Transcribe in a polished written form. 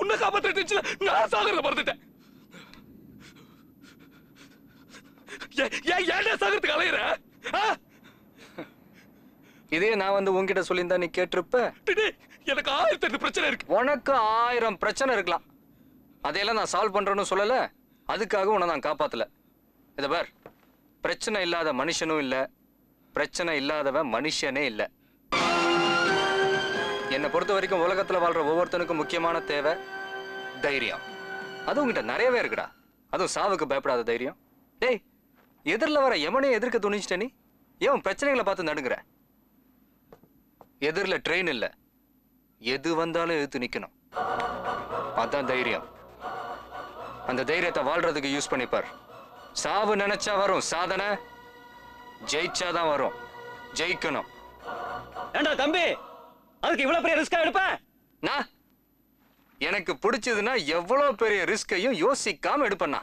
உன்னை காப்பாத்திட்டு நான் சாகரத மறந்துட்டேன். ஏன் சாகரத்துக்கு அலையிற? இதே நான் வந்து உன்கிட்ட சொல்லியிருந்தா நீ கேட்டிருப்ப. எனக்கு 1008 பிரச்சனை இருக்கு. உனக்கு 1000 பிரச்சனை இருக்கலாம். அதையெல்லாம் நான் சால்வ் பண்றேன்னு சொல்லல. அதுக்காக உன்னை நான் காப்பாத்தல. இத பார், பிரச்சனை இல்லாத மனுஷனும் இல்ல, பிரச்சனை இல்லாதவன் மனுஷனே இல்ல. என்னை பொறுத்த வரைக்கும் உலகத்துல வாழ்ற ஒவ்வொருத்தனுக்கும் முக்கியமான தேவை தைரியம். அது உங்ககிட்ட நிறையவே இருக்குடா. அதுவும் சாவுக்கு பயப்படாத தைரியம். டேய், எதிரில் வர எவனையும் எதிர்க்க துணிச்சிட்ட நீ? ஏன் பிரச்சனைகளை பார்த்து நடுங்குற? எதிரில் ட்ரெயின் இல்ல, எது வந்தாலும் எதிர்த்து நிக்கணும். அதான் தைரியம். அந்த தைரியத்தை வாழ்றதுக்கு யூஸ் பண்ணிப்பார். சாவு நினைச்சா வரும் சாதனை, ஜெயிச்சாதான் வரும். ஜெயிக்கணும். ஏண்டா தம்பி, அதுக்கு இவ்வளவு பெரிய ரிஸ்கா எடுப்ப? நான் எனக்கு பிடிச்சதுன்னா எவ்வளவு பெரிய ரிஸ்கையும் யோசிக்காம எடுப்பேன்னா.